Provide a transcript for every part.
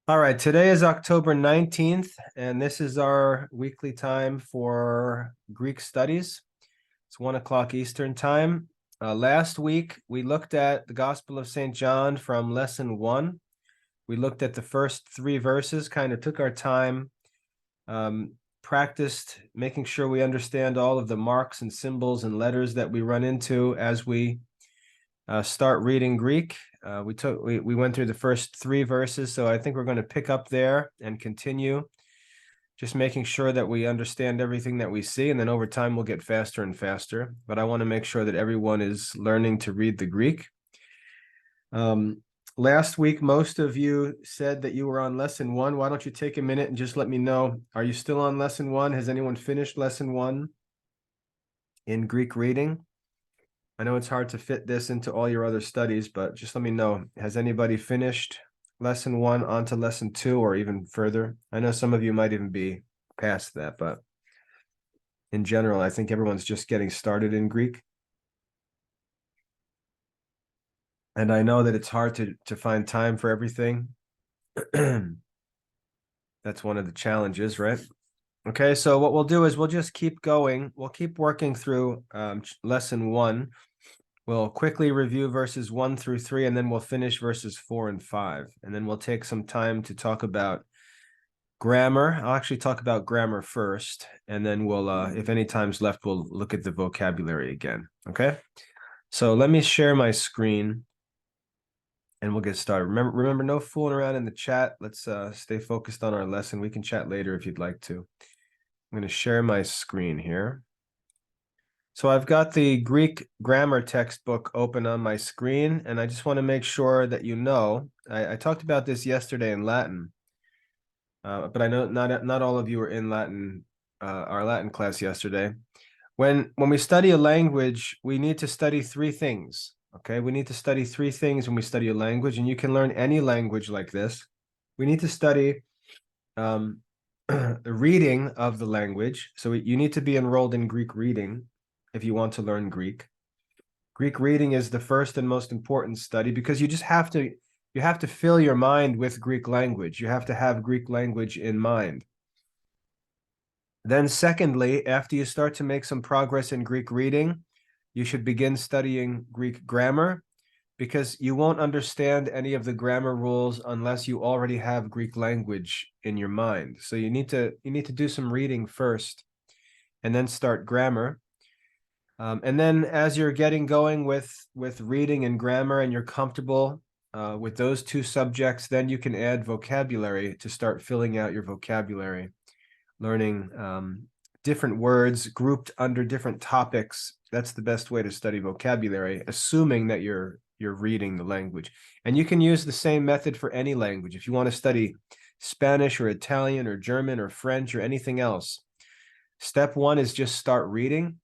All right, today is October 19th, and this is our weekly time for Greek studies. It's 1 o'clock Eastern time. Last week, we looked at the Gospel of St. John from lesson 1. We looked at the first 3 verses, kind of took our time, practiced making sure we understand all of the marks and symbols and letters that we run into as we start reading Greek. We went through the first 3 verses, so I think we're going to pick up there and continue, just making sure that we understand everything that we see, and then over time we'll get faster and faster. But I want to make sure that everyone is learning to read the Greek. Last week, most of you said that you were on lesson 1. Why don't you take a minute and just let me know, are you still on lesson 1? Has anyone finished lesson 1 in Greek reading? I know it's hard to fit this into all your other studies, but just let me know. Has anybody finished lesson 1 onto lesson 2 or even further? I know some of you might even be past that, but in general, I think everyone's just getting started in Greek. And I know that it's hard to find time for everything. That's one of the challenges, right? Okay, so what we'll do is we'll just keep going. We'll keep working through lesson 1. We'll quickly review verses 1 through 3, and then we'll finish verses 4 and 5. And then we'll take some time to talk about grammar. I'll actually talk about grammar first, and then we'll, if any time's left, we'll look at the vocabulary again. Okay? So let me share my screen, and we'll get started. Remember, no fooling around in the chat. Let's stay focused on our lesson. We can chat later if you'd like to. I'm going to share my screen here. So I've got the Greek grammar textbook open on my screen, and I just want to make sure that you know, I talked about this yesterday in Latin, but I know not all of you were in Latin, our Latin class yesterday. When we study a language, we need to study 3 things, okay? We need to study 3 things when we study a language, and you can learn any language like this. We need to study the reading of the language. So you need to be enrolled in Greek reading if you want to learn Greek. Greek reading is the first and most important study because you have to fill your mind with Greek language. You have to have Greek language in mind. Then secondly, after you start to make some progress in Greek reading, you should begin studying Greek grammar because you won't understand any of the grammar rules unless you already have Greek language in your mind. So you need to do some reading first and then start grammar. And then as you're getting going with reading and grammar and you're comfortable with those 2 subjects, then you can add vocabulary to start filling out your vocabulary, learning different words grouped under different topics. That's the best way to study vocabulary, assuming that you're reading the language. And you can use the same method for any language. If you want to study Spanish or Italian or German or French or anything else, step 1 is just start reading.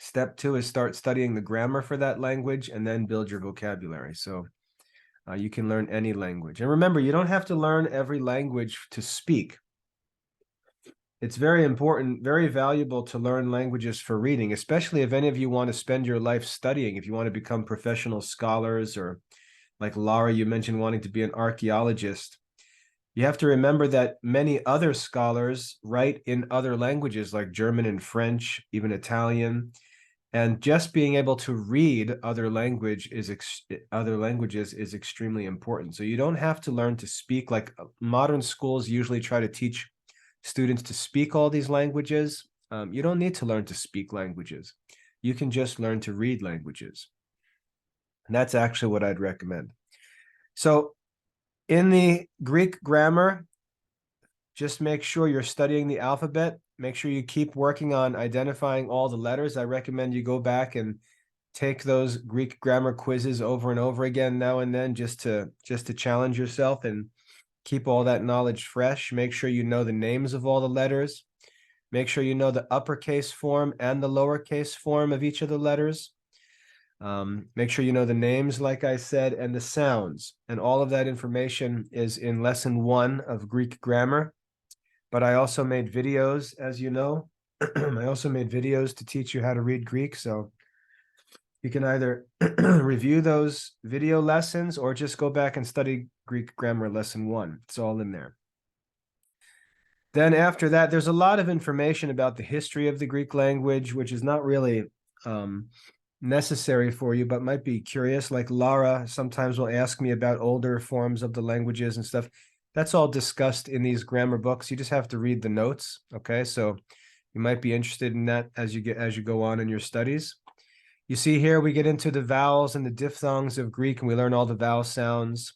Step 2 is start studying the grammar for that language and then build your vocabulary. So you can learn any language. And remember, you don't have to learn every language to speak. It's very important, very valuable to learn languages for reading, especially if any of you want to spend your life studying, if you want to become professional scholars, or like Laura, you mentioned wanting to be an archaeologist. You have to remember that many other scholars write in other languages like German and French, even Italian. And just being able to read other languages is extremely important. So you don't have to learn to speak. Like modern schools usually try to teach students to speak all these languages. You don't need to learn to speak languages. You can just learn to read languages. And that's actually what I'd recommend. So in the Greek grammar, just make sure you're studying the alphabet. Make sure you keep working on identifying all the letters. I recommend you go back and take those Greek grammar quizzes over and over again now and then, just to challenge yourself and keep all that knowledge fresh. Make sure you know the names of all the letters. Make sure you know the uppercase form and the lowercase form of each of the letters. Make sure you know the names, like I said, and the sounds. And all of that information is in lesson 1 of Greek grammar. But I also made videos, as you know. I also made videos to teach you how to read Greek. So You can either review those video lessons or just go back and study Greek grammar lesson 1. It's all in there. Then after that, there's a lot of information about the history of the Greek language, which is not really necessary for you, but might be curious. Like Lara sometimes will ask me about older forms of the languages and stuff. That's all discussed in these grammar books. You just have to read the notes. Okay, so you might be interested in that as you go on in your studies. You see here, we get into the vowels and the diphthongs of Greek, and we learn all the vowel sounds.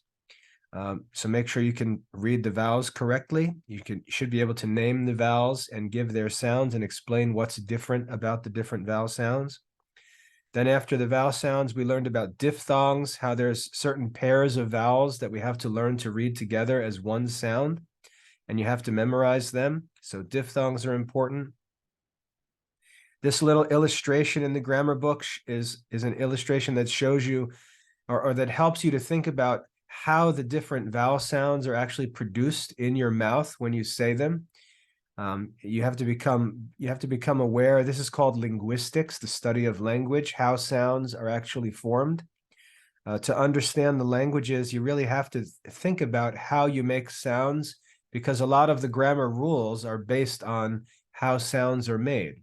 So make sure you can read the vowels correctly. You should be able to name the vowels and give their sounds and explain what's different about the different vowel sounds. Then after the vowel sounds, we learned about diphthongs, how there's certain pairs of vowels that we have to learn to read together as one sound, and you have to memorize them. So diphthongs are important. This little illustration in the grammar book is an illustration that shows you or that helps you to think about how the different vowel sounds are actually produced in your mouth when you say them. You have to become aware. This is called linguistics, the study of language, how sounds are actually formed. To understand the languages, you really have to think about how you make sounds, because a lot of the grammar rules are based on how sounds are made.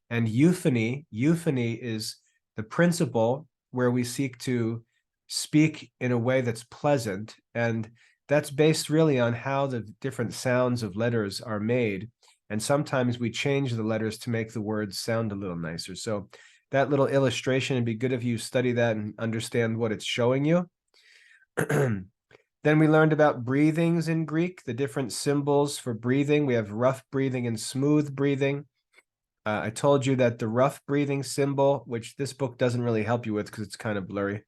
And euphony is the principle where we seek to speak in a way that's pleasant, and that's based really on how the different sounds of letters are made. And sometimes we change the letters to make the words sound a little nicer. So that little illustration, it'd be good if you study that and understand what it's showing you. Then we learned about breathings in Greek, the different symbols for breathing. We have rough breathing and smooth breathing. I told you that the rough breathing symbol, which this book doesn't really help you with because it's kind of blurry,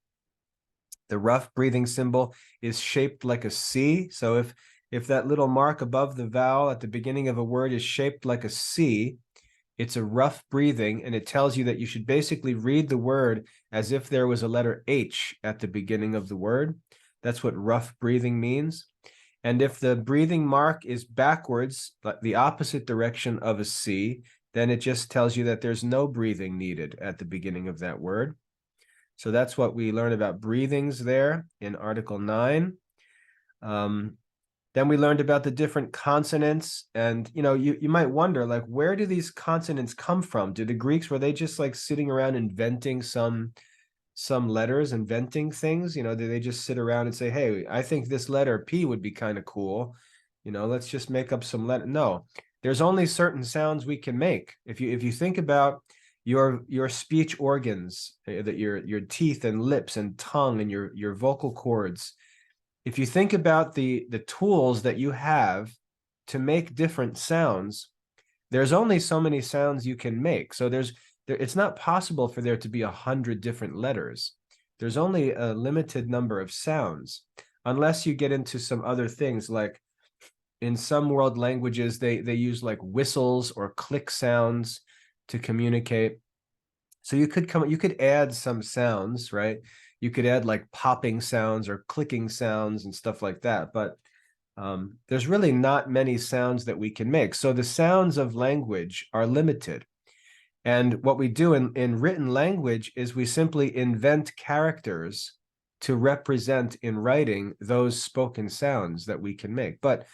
the rough breathing symbol is shaped like a C. So if that little mark above the vowel at the beginning of a word is shaped like a C, it's a rough breathing, and it tells you that you should basically read the word as if there was a letter H at the beginning of the word. That's what rough breathing means. And if the breathing mark is backwards, like the opposite direction of a C, then it just tells you that there's no breathing needed at the beginning of that word. So that's what we learn about breathings there in Article 9. Then we learned about the different consonants. And, you might wonder, like, where do these consonants come from? Do the Greeks, were they just like sitting around inventing some letters, inventing things? Do they just sit around and say, hey, I think this letter P would be kind of cool. Let's just make up some letter. No, there's only certain sounds we can make. If you think about your speech organs, that your teeth and lips and tongue and your vocal cords, if you think about the tools that you have to make different sounds, there's only so many sounds you can make. So it's not possible for there to be 100 different letters. There's only a limited number of sounds, unless you get into some other things. Like in some world languages, they use like whistles or click sounds to communicate. So you could add some sounds, right? You could add like popping sounds or clicking sounds and stuff like that. But there's really not many sounds that we can make. So the sounds of language are limited. And what we do in written language is we simply invent characters to represent in writing those spoken sounds that we can make. But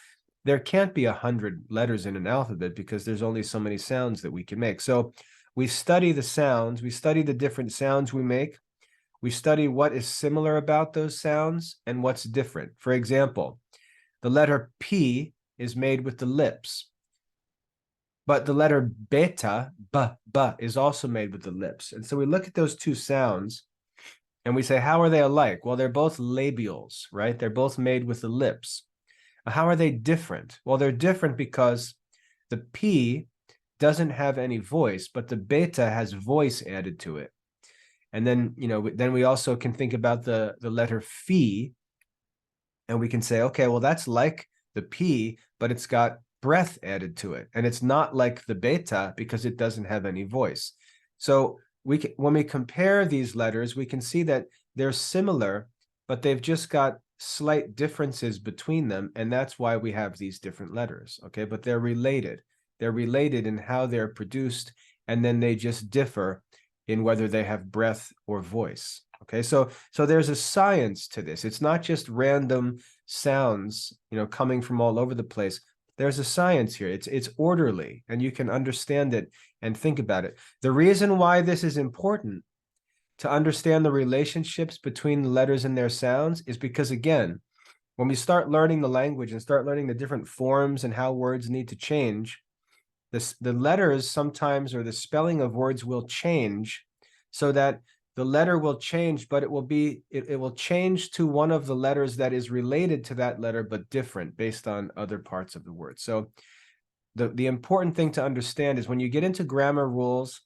there can't be 100 letters in an alphabet because there's only so many sounds that we can make. So we study the sounds, we study the different sounds we make, we study what is similar about those sounds and what's different. For example, the letter P is made with the lips, but the letter beta, b, is also made with the lips. And so we look at those two sounds and we say, how are they alike? Well, they're both labials, right? They're both made with the lips. How are they different? Well, they're different because the P doesn't have any voice, but the beta has voice added to it. And then, then we also can think about the letter phi, and we can say, okay, well, that's like the P, but it's got breath added to it. And it's not like the beta because it doesn't have any voice. So when we compare these letters, we can see that they're similar, but they've just got slight differences between them. And that's why we have these different letters. Okay, but they're related. They're related in how they're produced, and then they just differ in whether they have breath or voice. Okay, so there's a science to this. It's not just random sounds, coming from all over the place. There's a science here. It's orderly, and you can understand it and think about it. The reason why this is important to understand the relationships between the letters and their sounds is because, again, when we start learning the language and start learning the different forms and how words need to change, the letters sometimes, or the spelling of words, will change, so that the letter will change, but it will change to one of the letters that is related to that letter, but different based on other parts of the word. So the important thing to understand is when you get into grammar rules,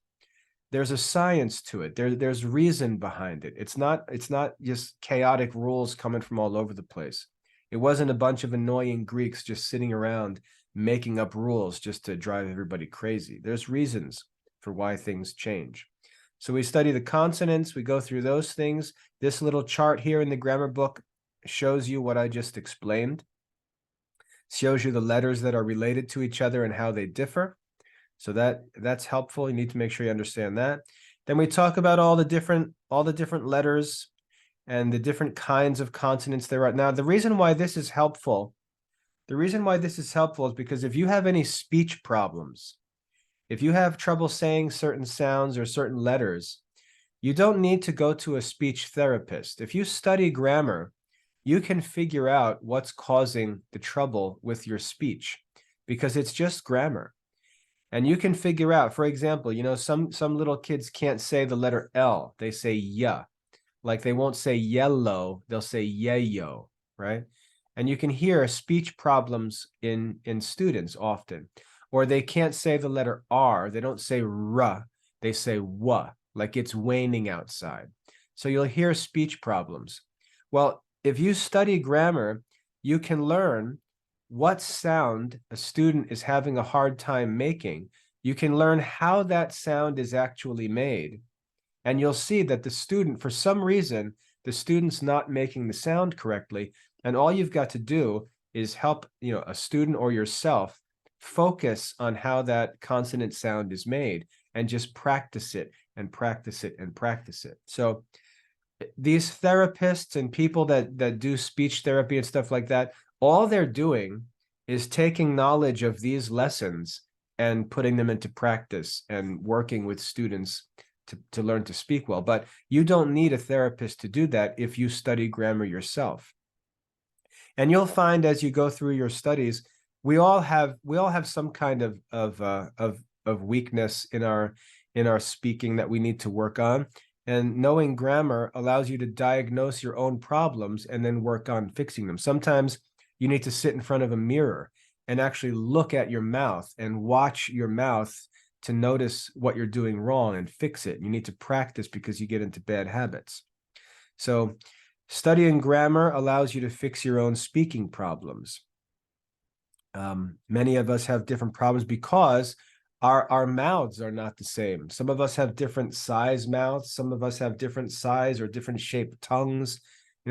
there's a science to it. There's reason behind it. It's not just chaotic rules coming from all over the place. It wasn't a bunch of annoying Greeks just sitting around making up rules just to drive everybody crazy. There's reasons for why things change. So we study the consonants, we go through those things. This little chart here in the grammar book shows you what I just explained. Shows you the letters that are related to each other and how they differ. So that's helpful. You need to make sure you understand that. Then we talk about all the different letters and the different kinds of consonants there are. Now, the reason why this is helpful is because if you have any speech problems, if you have trouble saying certain sounds or certain letters, you don't need to go to a speech therapist. If you study grammar, you can figure out what's causing the trouble with your speech, because it's just grammar. And you can figure out, for example, some little kids can't say the letter L. They say ya. Like they won't say yellow, they'll say yayo, right? And you can hear speech problems in students often. Or they can't say the letter R. They don't say R. They say wa, like it's waning outside. So you'll hear speech problems. Well, if you study grammar, you can learn what sound a student is having a hard time making. You can learn how that sound is actually made. And you'll see that the student, for some reason, the student's not making the sound correctly. And all you've got to do is help, a student or yourself focus on how that consonant sound is made, and just practice it and practice it and practice it. So these therapists and people that do speech therapy and stuff like that, all they're doing is taking knowledge of these lessons and putting them into practice and working with students to learn to speak well. But you don't need a therapist to do that if you study grammar yourself. And you'll find as you go through your studies, we all have some kind of weakness in our speaking that we need to work on. And knowing grammar allows you to diagnose your own problems and then work on fixing them. Sometimes you need to sit in front of a mirror and actually look at your mouth and watch your mouth to notice what you're doing wrong and fix it. You need to practice because you get into bad habits. So studying grammar allows you to fix your own speaking problems. Many of us have different problems because our mouths are not the same. Some of us have different size mouths. Some of us have different size or different shaped tongues.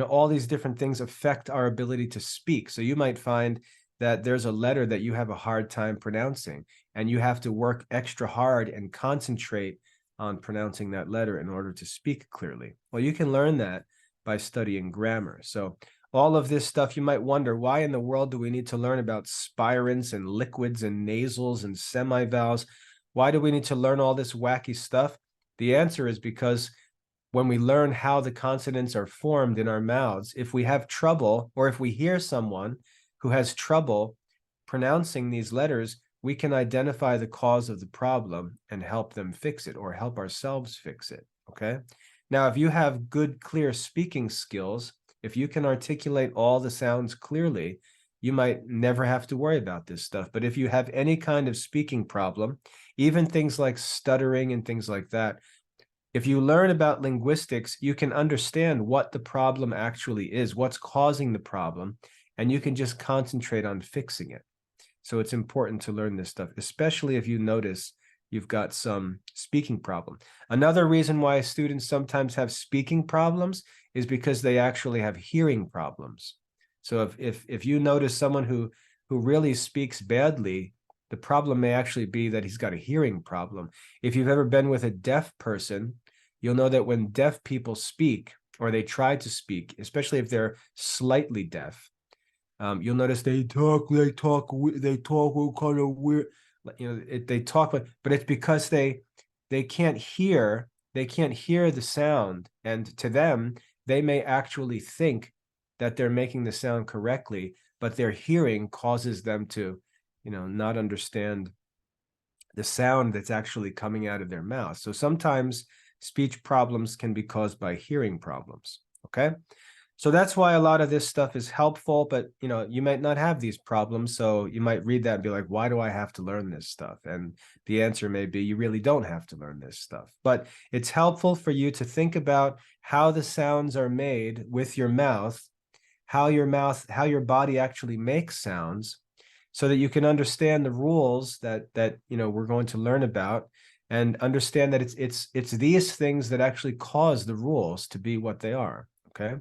All these different things affect our ability to speak. So you might find that there's a letter that you have a hard time pronouncing, and you have to work extra hard and concentrate on pronouncing that letter in order to speak clearly. Well, you can learn that by studying grammar. So all of this stuff, you might wonder, why in the world do we need to learn about spirants and liquids and nasals and semivowels? Why do we need to learn all this wacky stuff? The answer is because when we learn how the consonants are formed in our mouths, if we have trouble, or if we hear someone who has trouble pronouncing these letters, we can identify the cause of the problem and help them fix it, or help ourselves fix it, okay? Now, if you have good, clear speaking skills, if you can articulate all the sounds clearly, you might never have to worry about this stuff. But if you have any kind of speaking problem, even things like stuttering and things like that, if you learn about linguistics, you can understand what the problem actually is, what's causing the problem, and you can just concentrate on fixing it. So it's important to learn this stuff, especially if you notice you've got some speaking problem. Another reason why students sometimes have speaking problems is because they actually have hearing problems. So if you notice someone who really speaks badly, The problem may actually be that he's got a hearing problem. If you've ever been with a deaf person, you'll know that when deaf people speak, or they try to speak, especially if they're slightly deaf, you'll notice they talk kind of weird. They talk, but it's because they can't hear the sound, and to them, they may actually think that they're making the sound correctly, but their hearing causes them to, not understand the sound that's actually coming out of their mouth. So sometimes speech problems can be caused by hearing problems. Okay. So that's why a lot of this stuff is helpful, but you might not have these problems. So you might read that and be like, why do I have to learn this stuff? And the answer may be you really don't have to learn this stuff, but it's helpful for you to think about how the sounds are made with your mouth, how your body actually makes sounds, so that you can understand the rules that we're going to learn about, and understand that it's these things that actually cause the rules to be what they are. Okay.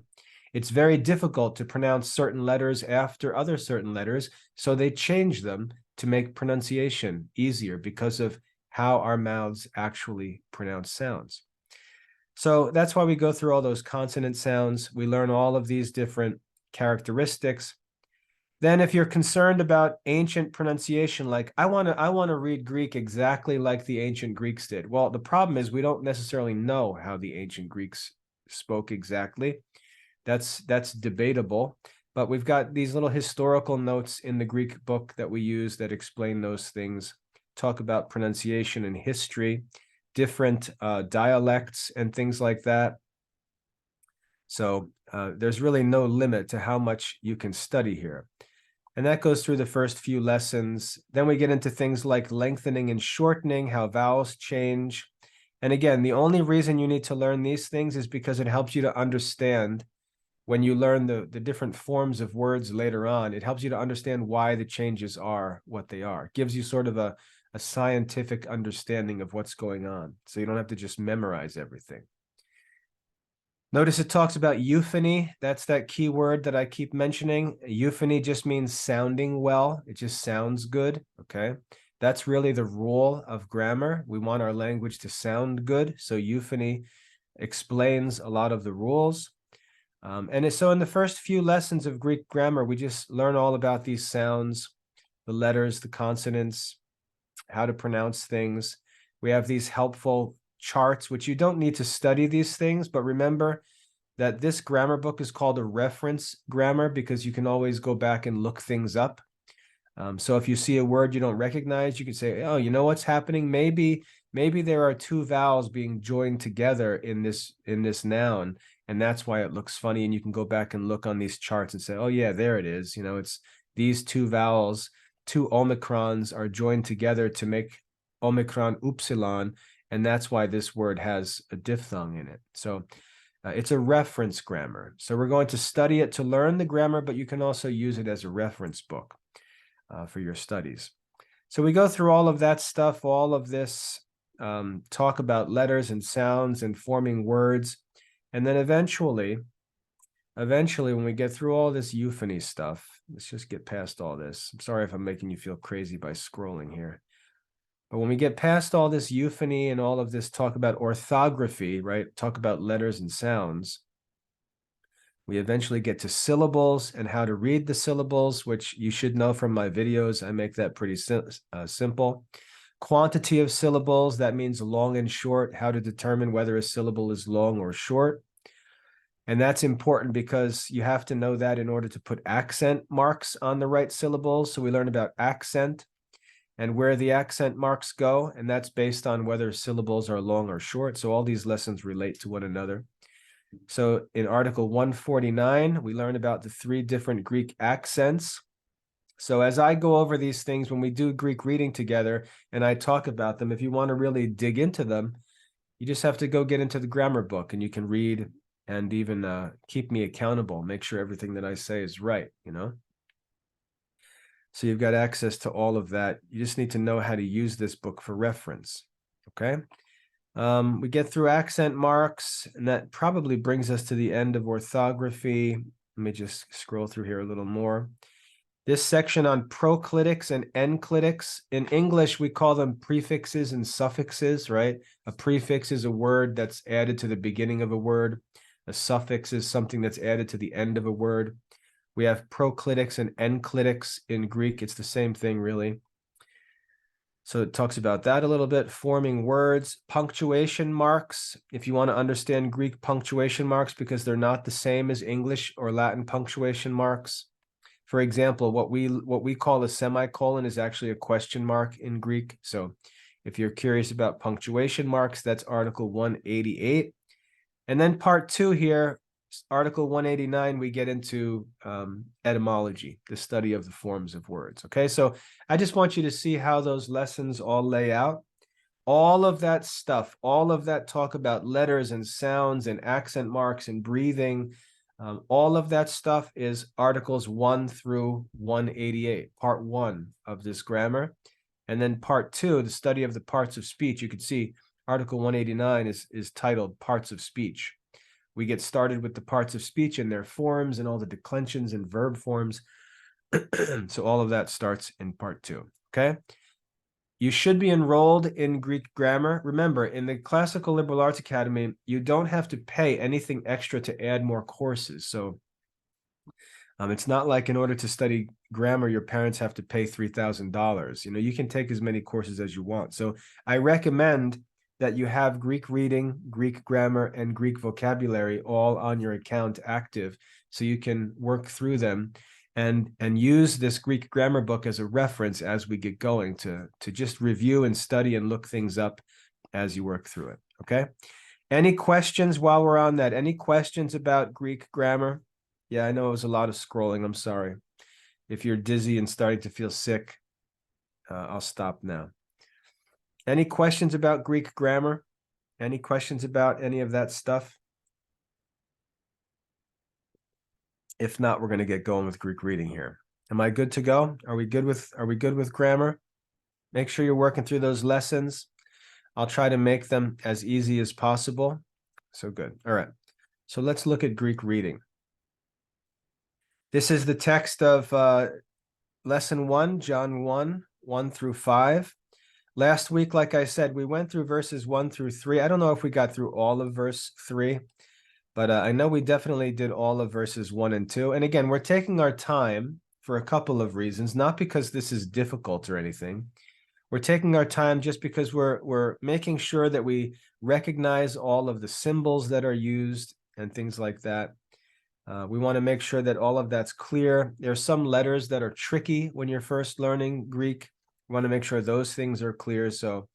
It's very difficult to pronounce certain letters after other certain letters, so they change them to make pronunciation easier because of how our mouths actually pronounce sounds. So that's why we go through all those consonant sounds. We learn all of these different characteristics. Then if you're concerned about ancient pronunciation, like I want to read Greek exactly like the ancient Greeks did. Well, the problem is we don't necessarily know how the ancient Greeks spoke exactly. That's debatable, but we've got these little historical notes in the Greek book that we use that explain those things, talk about pronunciation and history, different dialects and things like that. So there's really no limit to how much you can study here. And that goes through the first few lessons. Then we get into things like lengthening and shortening, how vowels change. And again, the only reason you need to learn these things is because it helps you to understand, when you learn the different forms of words later on, it helps you to understand why the changes are what they are. It gives you sort of a scientific understanding of what's going on, so you don't have to just memorize everything. Notice it talks about euphony. That's that key word that I keep mentioning. Euphony just means sounding well. It just sounds good, okay? That's really the rule of grammar. We want our language to sound good, so euphony explains a lot of the rules. So in the first few lessons of Greek grammar, we just learn all about these sounds, the letters, the consonants, how to pronounce things. We have these helpful charts, which you don't need to study these things, but remember that this grammar book is called a reference grammar because you can always go back and look things up. So if you see a word you don't recognize, you can say, oh, you know what's happening? Maybe there are two vowels being joined together in this noun, and that's why it looks funny. And you can go back and look on these charts and say, oh yeah, there it is. It's these two vowels, two omicrons are joined together to make omicron upsilon, and that's why this word has a diphthong in it. So it's a reference grammar. So we're going to study it to learn the grammar, but you can also use it as a reference book for your studies. So we go through all of that stuff, all of this talk about letters and sounds and forming words. And then eventually, when we get through all this euphony stuff, let's just get past all this. I'm sorry if I'm making you feel crazy by scrolling here. But when we get past all this euphony and all of this talk about orthography, right? Talk about letters and sounds, we eventually get to syllables and how to read the syllables, which you should know from my videos. I make that pretty simple. Quantity of syllables, that means long and short, how to determine whether a syllable is long or short. And that's important because you have to know that in order to put accent marks on the right syllables. So we learn about accent and where the accent marks go, and that's based on whether syllables are long or short. So all these lessons relate to one another. So in Article 149, we learn about the 3 different Greek accents. So as I go over these things, when we do Greek reading together and I talk about them, if you want to really dig into them, you just have to go get into the grammar book and you can read and even keep me accountable, make sure everything that I say is right, So you've got access to all of that. You just need to know how to use this book for reference, okay? We get through accent marks, and that probably brings us to the end of orthography. Let me just scroll through here a little more. This section on proclitics and enclitics. In English, we call them prefixes and suffixes, right? A prefix is a word that's added to the beginning of a word. A suffix is something that's added to the end of a word. We have proclitics and enclitics in Greek. It's the same thing, really. So it talks about that a little bit, forming words, punctuation marks. If you want to understand Greek punctuation marks, because they're not the same as English or Latin punctuation marks. For example, what we call a semicolon is actually a question mark in Greek. So if you're curious about punctuation marks, that's Article 188. And then part 2 here, Article 189, we get into etymology, the study of the forms of words. Okay, so I just want you to see how those lessons all lay out. All of that stuff, all of that talk about letters and sounds and accent marks and breathing, all of that stuff is Articles 1 through 188, part 1 of this grammar. And then part 2, the study of the parts of speech. You can see Article 189 is titled Parts of Speech. We get started with the parts of speech and their forms and all the declensions and verb forms. So all of that starts in part 2, okay? You should be enrolled in Greek grammar. Remember, in the Classical Liberal Arts Academy, you don't have to pay anything extra to add more courses. So it's not like in order to study grammar, your parents have to pay $3,000. You know, you can take as many courses as you want. So I recommend that you have Greek reading, Greek grammar, and Greek vocabulary all on your account active, so you can work through them and use this Greek grammar book as a reference as we get going to just review and study and look things up as you work through it. Okay. Any questions while we're on that? Any questions about Greek grammar? Yeah, I know it was a lot of scrolling. I'm sorry. If you're dizzy and starting to feel sick, I'll stop now. Any questions about Greek grammar? Any questions about any of that stuff? If not, we're going to get going with Greek reading here. Am I good to go? Are we good with grammar? Make sure you're working through those lessons. I'll try to make them as easy as possible. So good. All right. So let's look at Greek reading. This is the text of lesson 1, John 1, 1 through 5. Last week, like I said, we went through verses 1 through 3. I don't know if we got through all of verse 3, but I know we definitely did all of verses 1 and 2. And again, we're taking our time for a couple of reasons, not because this is difficult or anything. We're taking our time just because we're making sure that we recognize all of the symbols that are used and things like that. We want to make sure that all of that's clear. There are some letters that are tricky when you're first learning Greek. We want to make sure those things are clear. So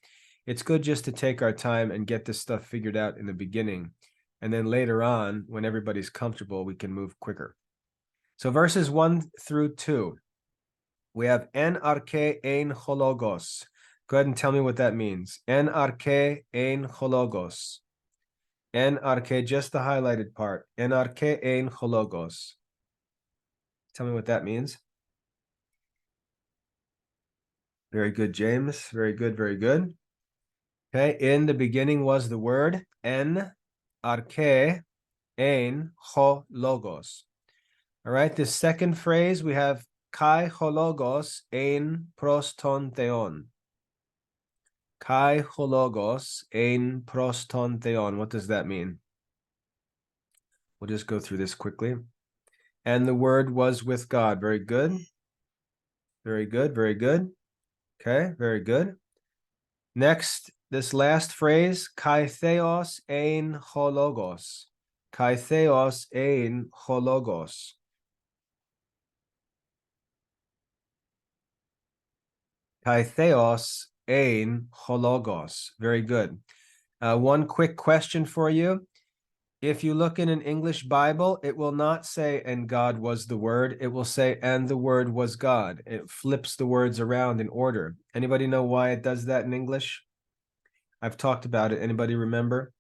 it's good just to take our time and get this stuff figured out in the beginning. And then later on, when everybody's comfortable, we can move quicker. So verses 1 through 2, we have en arche ein hologos. Go ahead and tell me what that means. En arche ein hologos. En arche, just the highlighted part. En arche ein hologos. Tell me what that means. Very good, James. Very good, very good. Okay, in the beginning was the word. En arche ein hologos. All right, this second phrase, we have kai hologos ein proston theon. Kai hologos ein proston theon. What does that mean? We'll just go through this quickly. And the word was with God. Very good. Very good, very good. Okay, very good. Next, this last phrase, kai theos ein hologos. Kai theos ein hologos. Kai theos ein hologos. Very good. One quick question for you. If you look in an English Bible, it will not say, and God was the Word. It will say, and the Word was God. It flips the words around in order. Anybody know why it does that in English? I've talked about it. Anybody remember?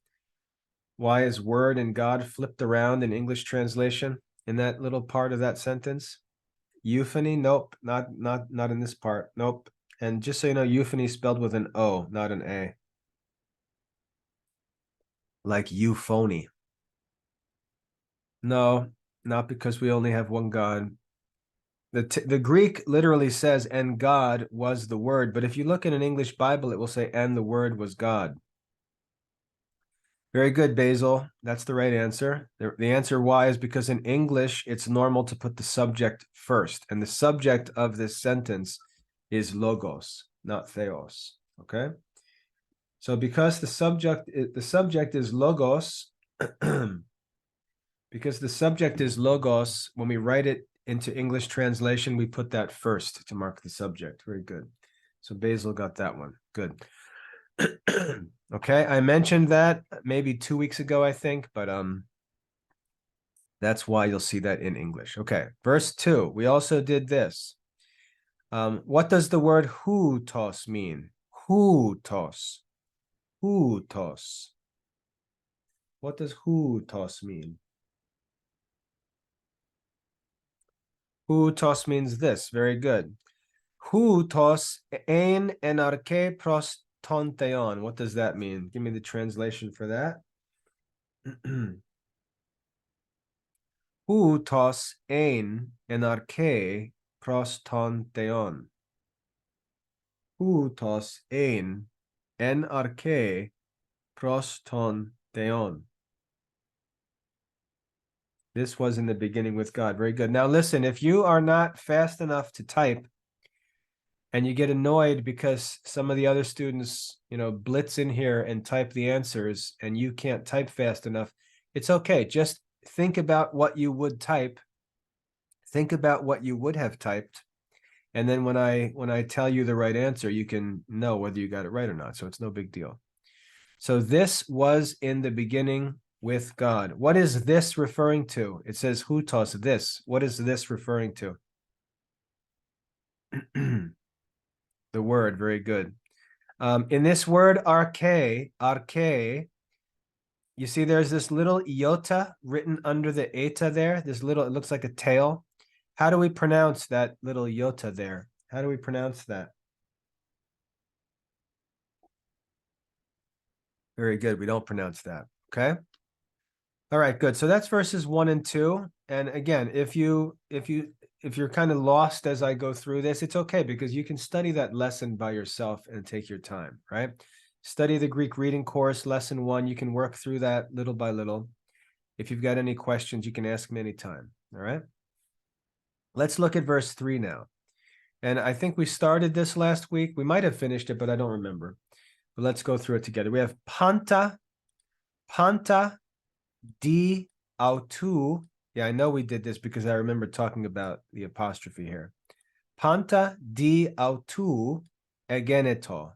Why is Word and God flipped around in English translation in that little part of that sentence? Euphony? Nope, not in this part. Nope. And just so you know, euphony is spelled with an O, not an A. Like euphony. No, not because we only have one God. The Greek literally says, and God was the word. But if you look in an English Bible, it will say, and the word was God. Very good, Basil. That's the right answer. The answer why is because in English, it's normal to put the subject first. And the subject of this sentence is logos, not theos. Okay? So because the subject is logos, because the subject is logos, when we write it into English translation, we put that first to mark the subject. Very good. So Basil got that one. Good. Okay, I mentioned that maybe 2 weeks ago, I think, but that's why you'll see that in English. Okay, verse 2. We also did this. What does the word hutos mean? Hutos. Hutos. What does hutos mean? Hutos means this. Very good. Hutos ein enarche pros tonteon. What does that mean? Give me the translation for that. Hutos ein enarche pros tonteon. Hutos ein enarche pros tonteon. This was in the beginning with God. Very good. Now listen, if you are not fast enough to type, and you get annoyed because some of the other students, blitz in here and type the answers and you can't type fast enough, it's okay. Just think about what you would type. Think about what you would have typed. And then when I tell you the right answer, you can know whether you got it right or not. So it's no big deal. So this was in the beginning with God. What is this referring to? It says hutos, this. What is this referring to? The word, very good. In this word arche, you see there's this little iota written under the eta there. This little, it looks like a tail. How do we pronounce that little iota there? How do we pronounce that? Very good. We don't pronounce that. Okay. All right, good. So that's verses 1 and 2. And again, if you're kind of lost as I go through this, it's okay because you can study that lesson by yourself and take your time, right? Study the Greek reading course, lesson 1. You can work through that little by little. If you've got any questions, you can ask me anytime. All right. Let's look at verse 3 now. And I think we started this last week. We might have finished it, but I don't remember. But let's go through it together. We have panta di autu. Yeah, I know we did this because I remember talking about the apostrophe here. Panta di autu egeneto.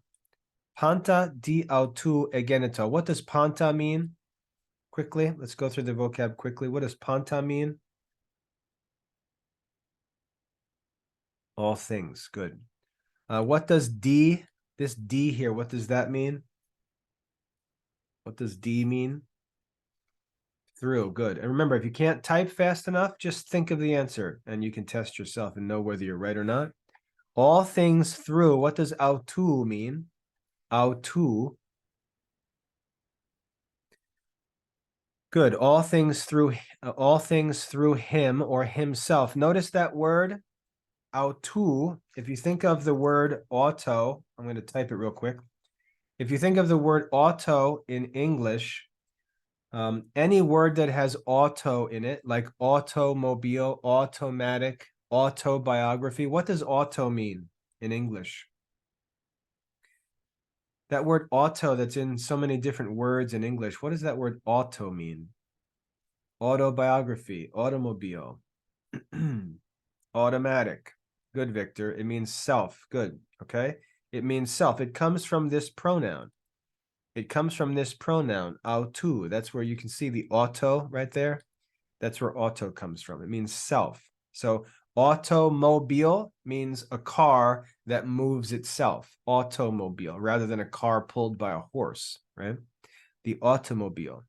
Panta di autu egeneto. What does panta mean? Quickly, let's go through the vocab quickly. What does panta mean? All things. Good. What does D, this D here, what does that mean? What does D mean? Through. Good. And remember, if you can't type fast enough, just think of the answer and you can test yourself and know whether you're right or not. All things through. What does autu mean? Autu. Good. All things through him or himself. Notice that word autu. If you think of the word auto, I'm going to type it real quick. If you think of the word auto in English, any word that has auto in it, like automobile, automatic, autobiography, what does auto mean in English? That word auto that's in so many different words in English, what does that word auto mean? Autobiography, automobile, automatic. Good, Victor. It means self. Good. Okay. It means self. It comes from this pronoun. It comes from this pronoun, autu. That's where you can see the auto right there. That's where auto comes from. It means self. So automobile means a car that moves itself. Automobile, rather than a car pulled by a horse, right? The automobile.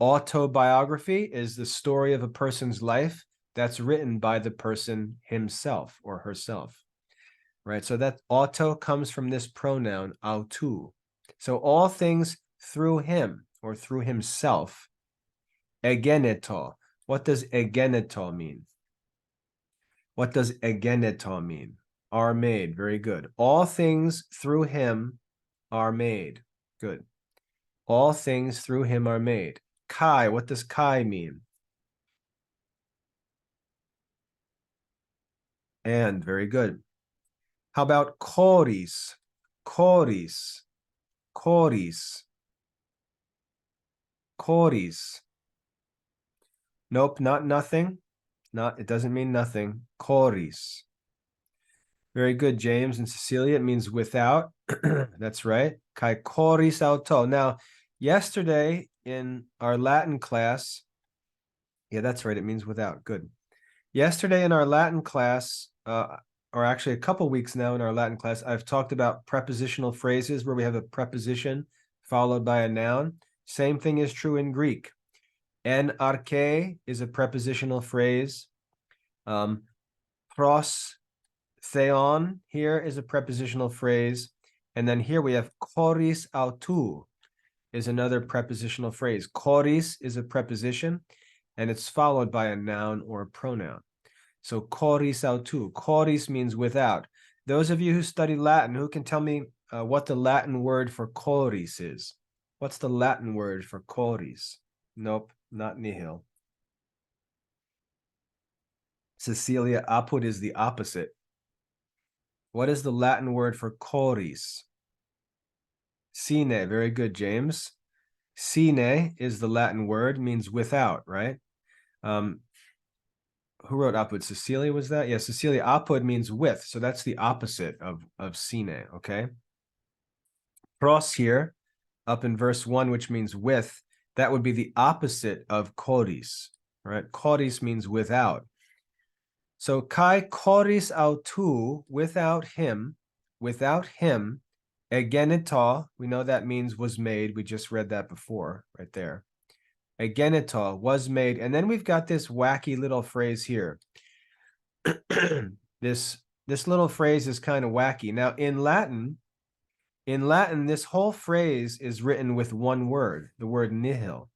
Autobiography is the story of a person's life that's written by the person himself or herself, right? So that auto comes from this pronoun, autu. So all things through him or through himself. Egeneto. What does egeneto mean? What does egeneto mean? Are made. Very good. All things through him are made. Good. All things through him are made. Kai, what does kai mean? And very good. How about choris? Choris. Choris. Choris. Nope, not nothing. Not, it doesn't mean nothing. Choris. Very good, James and Cecilia. It means without. That's right. Kai choris auto. Now, yesterday in our Latin class, yeah, that's right. It means without. Good. Yesterday in our Latin class, or actually a couple weeks now in our Latin class, I've talked about prepositional phrases where we have a preposition followed by a noun. Same thing is true in Greek. En arche is a prepositional phrase. Pros theon here is a prepositional phrase. And then here we have choris autou is another prepositional phrase. Choris is a preposition and it's followed by a noun or a pronoun. So choris autou. Choris means without. Those of you who study Latin, who can tell me what the Latin word for choris is? What's the Latin word for choris? Nope, not nihil. Cecilia, apud is the opposite. What is the Latin word for choris? Sine, very good, James. Sine is the Latin word, means without, right? Who wrote apud? Cecilia, was that? Yeah, Cecilia, apud means with, so that's the opposite of sine, okay? Pros here, up in verse 1, which means with, that would be the opposite of choris, right? Choris means without. So kai choris autou, without him, egeneto, we know that means was made. We just read that before, right there. Egeneto, was made. And then we've got this wacky little phrase here. This little phrase is kind of wacky. Now, in Latin, this whole phrase is written with one word, the word nihil.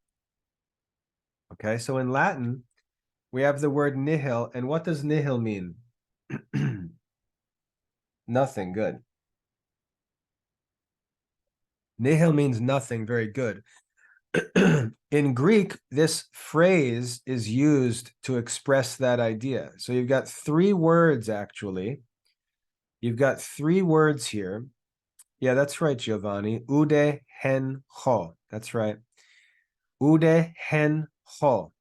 Okay, so in Latin, we have the word nihil. And what does nihil mean? Nothing. Good. Nihil means nothing. Very good. In Greek, this phrase is used to express that idea. So you've got three words, actually. You've got three words here. Yeah, that's right, Giovanni. Ude, hen, ho. That's right. Ude, hen, ho.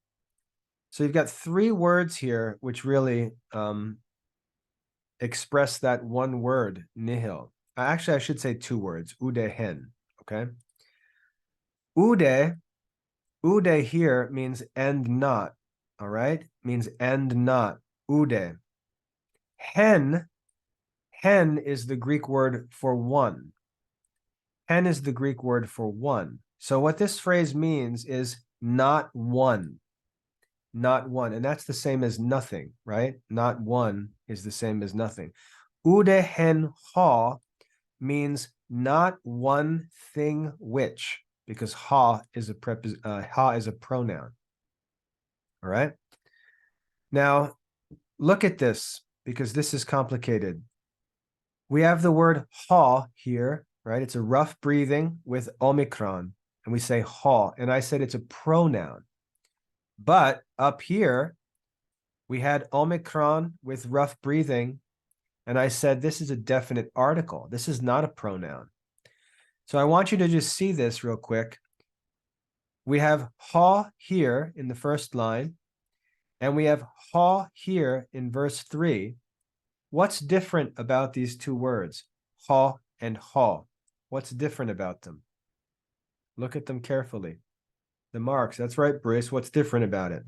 So you've got three words here, which really express that one word, nihil. Actually, I should say two words, ude, hen, okay? Ude here means and not, all right? Means and not, ude. Hen is the Greek word for one. Hen is the Greek word for one. So what this phrase means is not one. Not one. And that's the same as nothing, right? Not one is the same as nothing. Ude hen ha means not one thing which, because ha is a pronoun. All right. Now look at this, because this is complicated. We have the word ha here, right? It's a rough breathing with omicron, and we say ha, and I said it's a pronoun. But up here, we had omicron with rough breathing, and I said this is a definite article. This is not a pronoun. So I want you to just see this real quick. We have ha here in the first line, and we have ha here in verse 3. What's different about these two words, ha and ha? What's different about them? Look at them carefully. The marks, that's right, Bruce. What's different about it?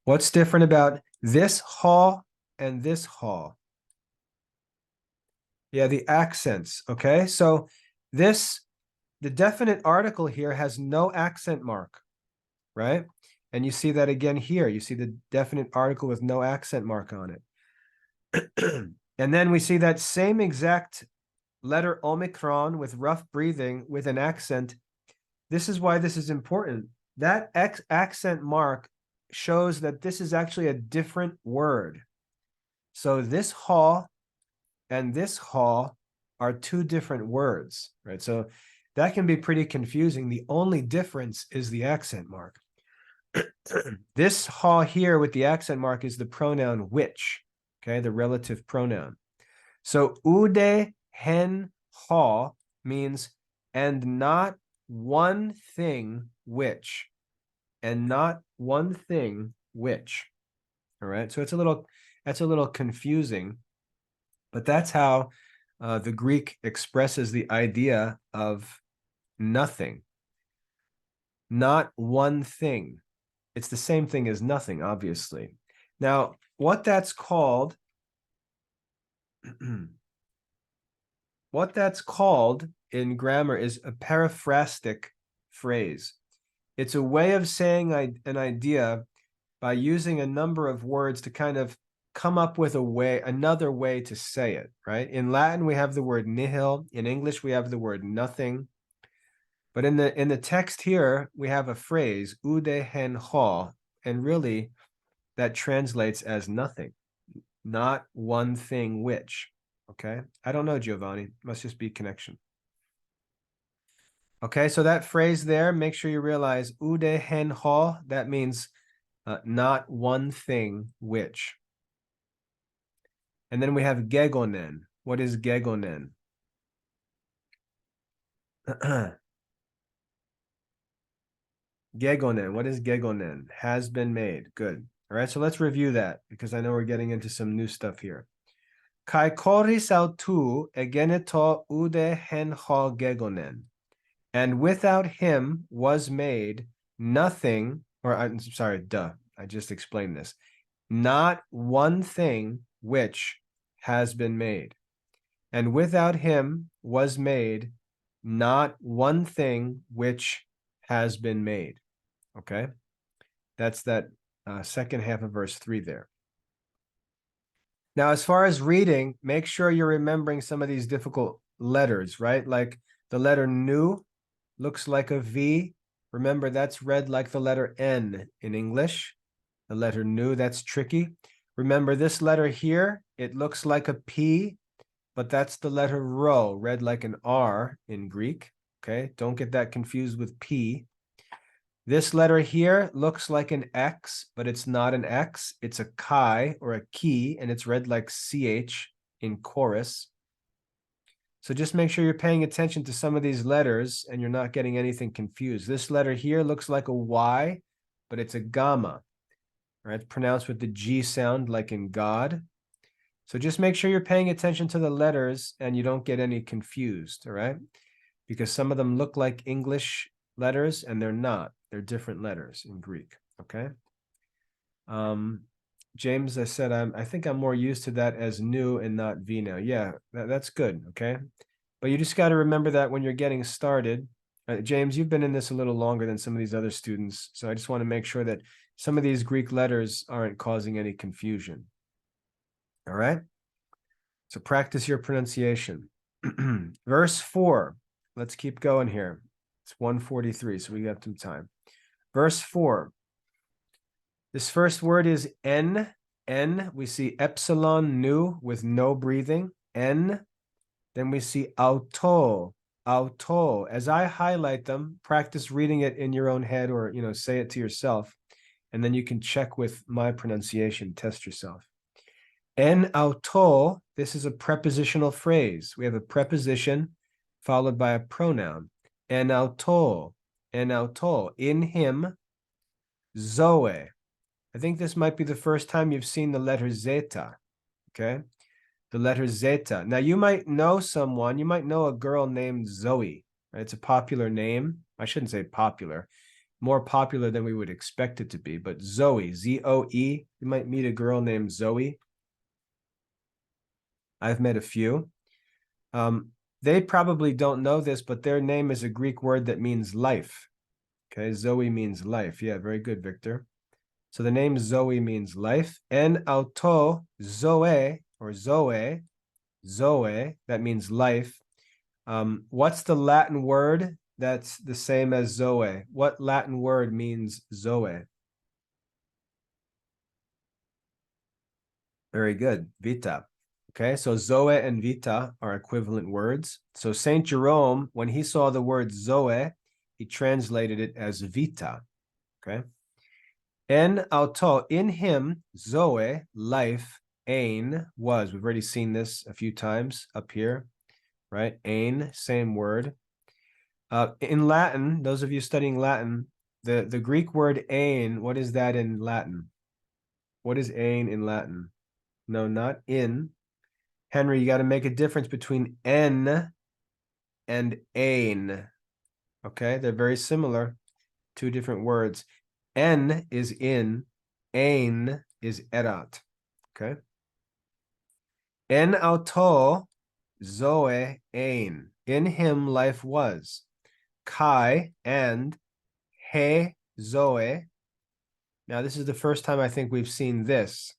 What's different about this ha and this ha? Yeah, the accents, okay? So the definite article here has no accent mark, right? And you see that again here. You see the definite article with no accent mark on it. And then we see that same exact letter omicron with rough breathing with an accent. This is why this is important. That accent mark shows that this is actually a different word. So this hall and this hall are two different words, right? So that can be pretty confusing. The only difference is the accent mark. This hall here with the accent mark is the pronoun which, okay, the relative pronoun. So ude hen hall means and not one thing which, and not one thing which. All right, so that's a little confusing, but that's how the Greek expresses the idea of nothing, not one thing. It's the same thing as nothing, obviously. Now, what that's called, what that's called in grammar is a periphrastic phrase. It's a way of saying an idea by using a number of words to kind of come up with another way to say it, right? In Latin, we have the word nihil. In English, we have the word nothing. But in the text here, we have a phrase, ude hen ho, and really that translates as nothing, not one thing which, okay? I don't know, Giovanni, must just be connection. Okay, so that phrase there, make sure you realize ude hen ho, that means not one thing which. And then we have gegonen. What is gegonen? Gegonen. What is gegonen? Has been made. Good. All right, so let's review that because I know we're getting into some new stuff here. Kai koris autu egeneto ude hen ho gegonen. And without him was made nothing, or I'm sorry, I just explained this. Not one thing which has been made. And without him was made not one thing which has been made. Okay, that's that second half of verse 3 there. Now, as far as reading, make sure you're remembering some of these difficult letters, right? Like the letter nu looks like a V. Remember, that's read like the letter N in English. The letter nu, that's tricky. Remember this letter here, it looks like a P, but that's the letter rho, read like an R in Greek. Okay, don't get that confused with P. This letter here looks like an X, but it's not an X. It's a chi or a key, and it's read like CH in chorus. So just make sure you're paying attention to some of these letters and you're not getting anything confused. This letter here looks like a Y, but it's a gamma, right? It's pronounced with the G sound like in God. So just make sure you're paying attention to the letters and you don't get any confused, all right? Because some of them look like English letters and they're not. They're different letters in Greek, okay? James, I said, I think I'm more used to that as nu and not V now. Yeah, that's good, okay? But you just got to remember that when you're getting started. James, you've been in this a little longer than some of these other students, so I just want to make sure that some of these Greek letters aren't causing any confusion. All right? So practice your pronunciation. Verse 4. Let's keep going here. It's 143, so we got some time. Verse 4. This first word is N. N. We see epsilon nu with no breathing. N. Then we see auto. Auto. As I highlight them, practice reading it in your own head or, say it to yourself. And then you can check with my pronunciation, test yourself. En auto, this is a prepositional phrase. We have a preposition followed by a pronoun. En auto, in him, zoe. I think this might be the first time you've seen the letter zeta, okay? The letter zeta. Now, you might know someone, you might know a girl named Zoe, right? It's a popular name. I shouldn't say popular, more popular than we would expect it to be, but Zoe, Z-O-E, you might meet a girl named Zoe. I've met a few. They probably don't know this, but their name is a Greek word that means life. Okay, Zoe means life. Yeah, very good, Victor. So the name Zoe means life. En auto, Zoe, or Zoe, that means life. What's the Latin word that's the same as Zoe? What Latin word means Zoe? Very good. Vita. Okay, so Zoe and Vita are equivalent words. So Saint Jerome, when he saw the word Zoe, he translated it as Vita. Okay. En auto, in him, Zoe, life, ein, was. We've already seen this a few times up here, right? Ein, same word. In Latin, those of you studying Latin, the Greek word ein, what is that in Latin? What is ein in Latin? No, not in. Henry, you got to make a difference between en and ein. Okay, they're very similar, two different words. En is in, ein is erat. Okay. En auto zoe ein. In him life was. Kai and he zoe. Now, this is the first time I think we've seen this.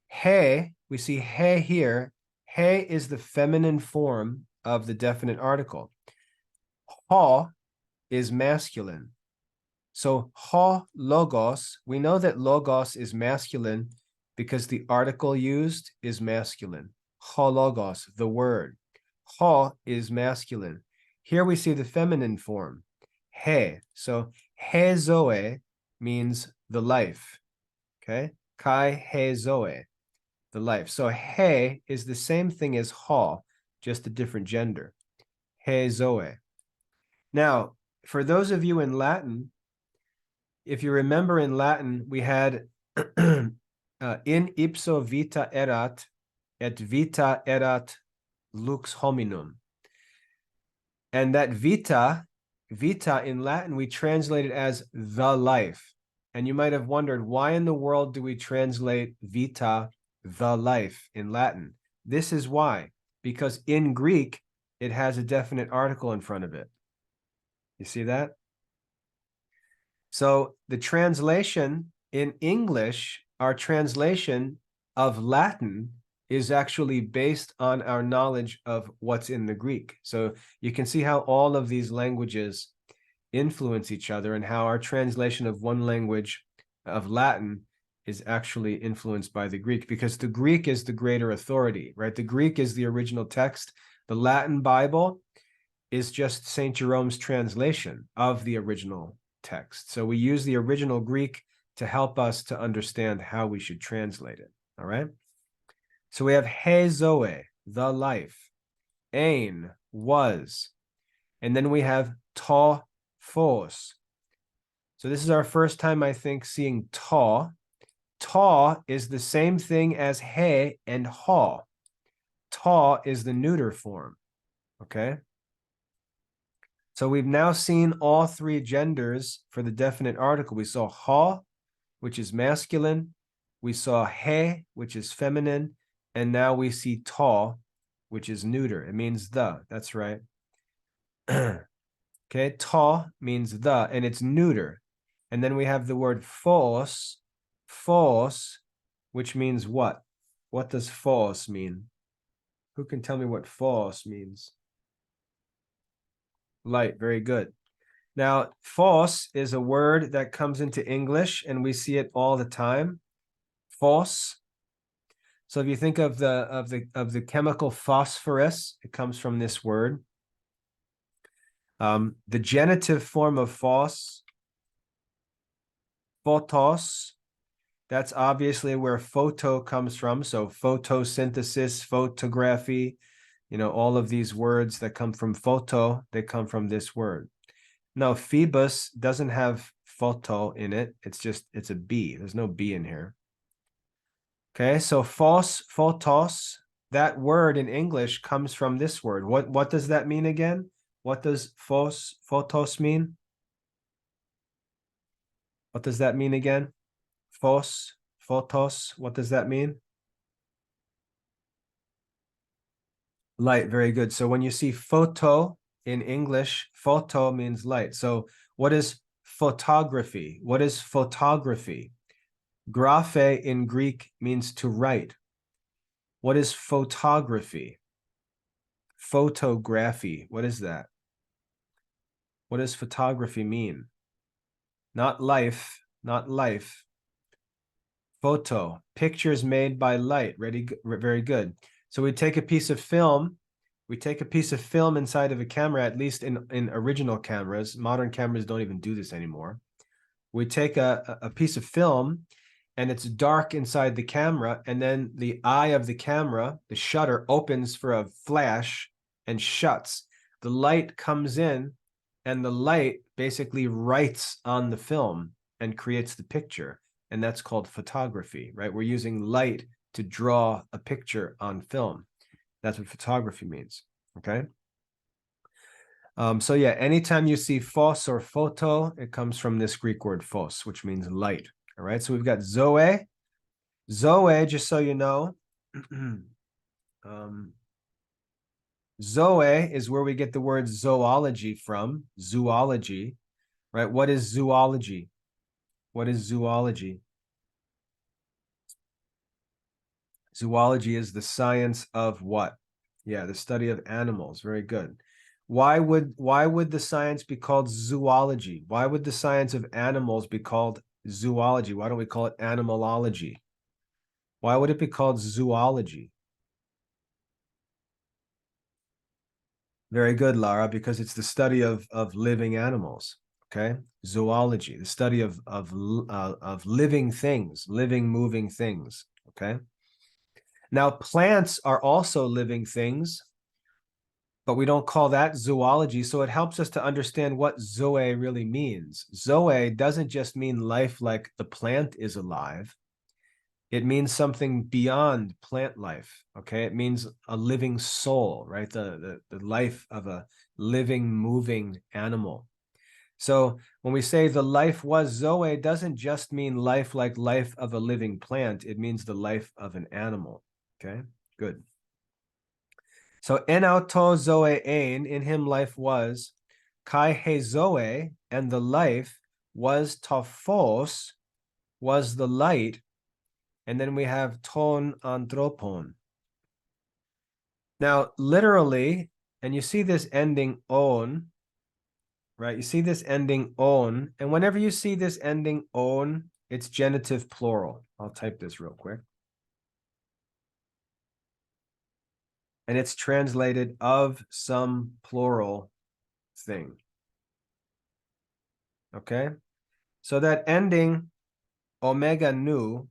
He, we see he here. He is the feminine form of the definite article. Ha is masculine. So ha logos, we know that logos is masculine because the article used is masculine. Ha logos, the word. Ha is masculine. Here we see the feminine form, he. So he zoe means the life. Okay, kai he zoe, the life. So he is the same thing as ha, just a different gender. He zoe. Now, for those of you in Latin, if you remember in Latin, we had in ipso vita erat, et vita erat lux hominum. And that vita in Latin, we translate it as the life. And you might have wondered, why in the world do we translate vita, the life, in Latin? This is why, because in Greek, it has a definite article in front of it. You see that? So the translation in English, our translation of Latin is actually based on our knowledge of what's in the Greek. So you can see how all of these languages influence each other and how our translation of one language of Latin is actually influenced by the Greek, because the Greek is the greater authority, right? The Greek is the original text. The Latin Bible is just St. Jerome's translation of the original text. So we use the original Greek to help us to understand how we should translate it. All right. So we have he zoe, the life, ein, was, and then we have ta phos. So this is our first time, I think, seeing ta. Ta is the same thing as he and ha. Ta is the neuter form. Okay. So we've now seen all three genders for the definite article. We saw ha, which is masculine. We saw he, which is feminine. And now we see ta, which is neuter. It means the. That's right. Okay, ta means the, and it's neuter. And then we have the word phos, which means what? What does phos mean? Who can tell me what phos means? Light, very good. Now, phos is a word that comes into English, and we see it all the time. Phos. So if you think of the chemical phosphorus, it comes from this word. The genitive form of phos, photos, that's obviously where photo comes from. So photosynthesis, photography, all of these words that come from photo, they come from this word. No, Phoebus doesn't have photo in it. It's a B. There's no B in here. Okay, so photos, that word in English comes from this word. What does that mean again? What does photos mean? What does that mean again? Photos, what does that mean? Light, very good. So when you see photo in English, photo means light. So what is photography? What is photography? Graphe in Greek means to write. What is photography? Photography, what is that? What does photography mean? Not life, not life. Photo, pictures made by light. Very good. So we take a piece of film. We take a piece of film inside of a camera, at least in original cameras. Modern cameras don't even do this anymore. We take a piece of film and it's dark inside the camera, and then the eye of the camera, the shutter, opens for a flash and shuts. The light comes in, and the light basically writes on the film and creates the picture, and that's called photography, right? We're using light to draw a picture on film. That's what photography means, okay? So yeah, anytime you see phos or photo, it comes from this Greek word phos, which means light. All right, so we've got Zoe. Zoe, just so you know, Zoe is where we get the word zoology from, zoology, right? What is zoology? What is zoology? Zoology is the science of what? Yeah, the study of animals. Very good. Why would the science be called zoology? Why would the science of animals be called zoology? Why don't we call it animalology? Why would it be called zoology? Very good, Lara, because it's the study of living animals. Okay, zoology, the study of living things, living, moving things. Okay. Now, plants are also living things, but we don't call that zoology. So it helps us to understand what Zoe really means. Zoe doesn't just mean life like the plant is alive. It means something beyond plant life. Okay. It means a living soul, right? The life of a living, moving animal. So when we say the life was Zoe, it doesn't just mean life like life of a living plant. It means the life of an animal. Okay, good. So en auto Zoe ein, in him life was, kai he Zoe, and the life was tophos, was the light, and then we have ton anthropon. Now, literally, and you see this ending on, right? You see this ending on, and whenever you see this ending on, it's genitive plural. I'll type this real quick. And it's translated of some plural thing. Okay? So that ending omega nu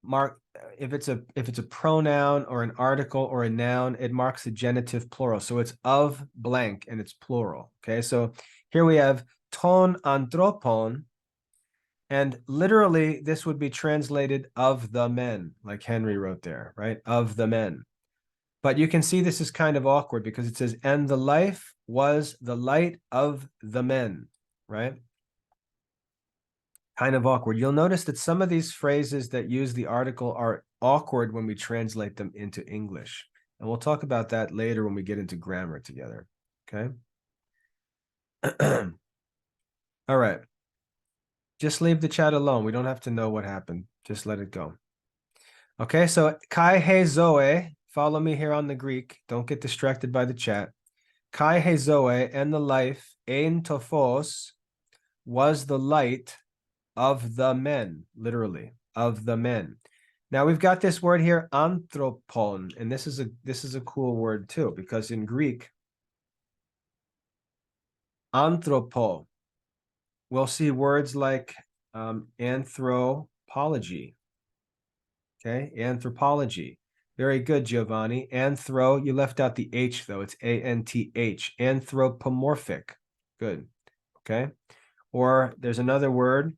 mark if it's a pronoun or an article or a noun, it marks the genitive plural. So it's of blank and it's plural. Okay, so here we have ton anthropon, and literally this would be translated of the men, like Henry wrote there, right? Of the men. But you can see this is kind of awkward because it says, and the life was the light of the men, right? Kind of awkward. You'll notice that some of these phrases that use the article are awkward when we translate them into English. And we'll talk about that later when we get into grammar together. Okay. All right. Just leave the chat alone. We don't have to know what happened. Just let it go. Okay. So kai he zoe. Follow me here on the Greek. Don't get distracted by the chat. Kai he zoe, and the life, ein tophos, was the light of the men, literally, of the men. Now we've got this word here, anthropon, and this is a cool word too, because in Greek, anthropo, we'll see words like anthropology. Okay, anthropology. Very good, Giovanni. Anthro, you left out the H though. It's A-N-T-H. Anthropomorphic. Good. Okay. Or there's another word,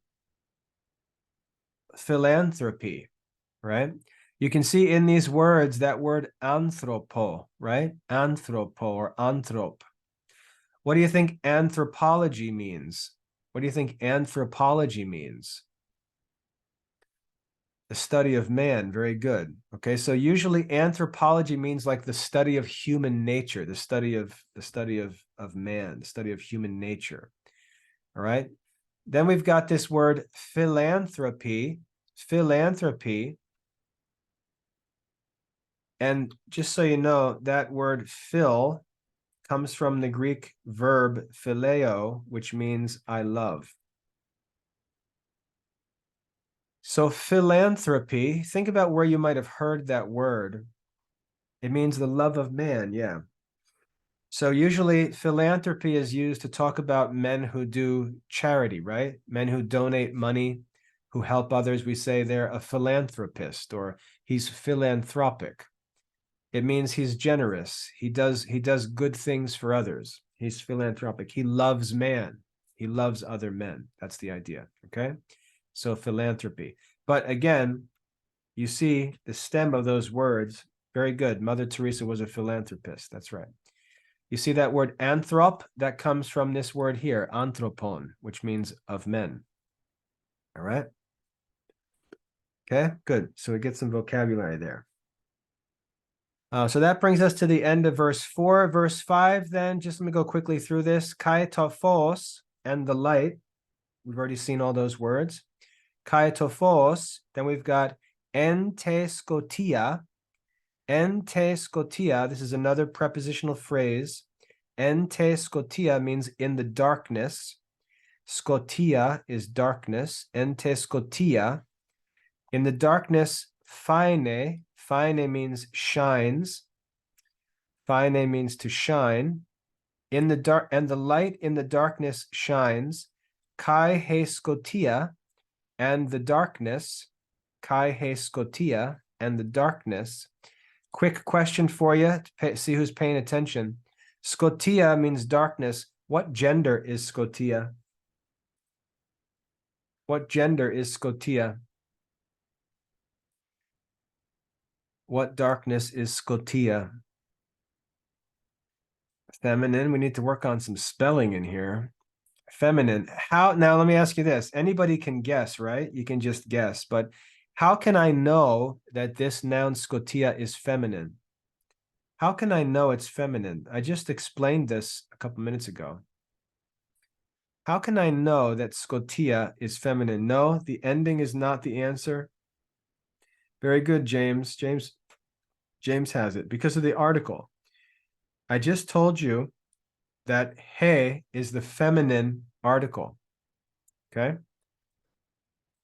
philanthropy, right? You can see in these words that word anthropo, right? Anthropo or anthrop. What do you think anthropology means? What do you think anthropology means? The study of man. Very good. Okay, so usually anthropology means like the study of human nature, the study of man, the study of human nature. All right. Then we've got this word philanthropy. Philanthropy. And just so you know, that word phil comes from the Greek verb phileo, which means I love. So philanthropy, think about where you might have heard that word. It means the love of man, yeah. So usually philanthropy is used to talk about men who do charity, right? Men who donate money, who help others. We say they're a philanthropist or he's philanthropic. It means he's generous. He does good things for others. He's philanthropic. He loves man. He loves other men. That's the idea. Okay. So philanthropy. But again, you see the stem of those words. Very good. Mother Teresa was a philanthropist. That's right. You see that word anthrop? That comes from this word here, anthropon, which means of men. All right. Okay, good. So we get some vocabulary there. So that brings us to the end of verse 4. Verse 5, then, just let me go quickly through this. Kai tophos and the light. We've already seen all those words. Kai tophos. Then we've got ente scotia. Ente scotia. This is another prepositional phrase. Ente scotia means in the darkness. Scotia is darkness. Ente scotia. In the darkness, phine. Phine means shines. Phine means to shine. In the dark, and the light in the darkness shines. Kai he scotia, and the darkness. Kai he scotia, and the darkness. Quick question for you, see who's paying attention. Scotia means darkness. What gender is Scotia? What gender is Scotia? What darkness is Scotia? Feminine. We need to work on some spelling in here. Feminine. How, now let me ask you this. Anybody can guess, right? You can just guess, but how can I know that this noun Scotia is feminine? How can I know it's feminine? I just explained this a couple minutes ago. How can I know that Scotia is feminine? No, the ending is not the answer. Very good, James. James has it because of the article. I just told you that he is the feminine article. Okay.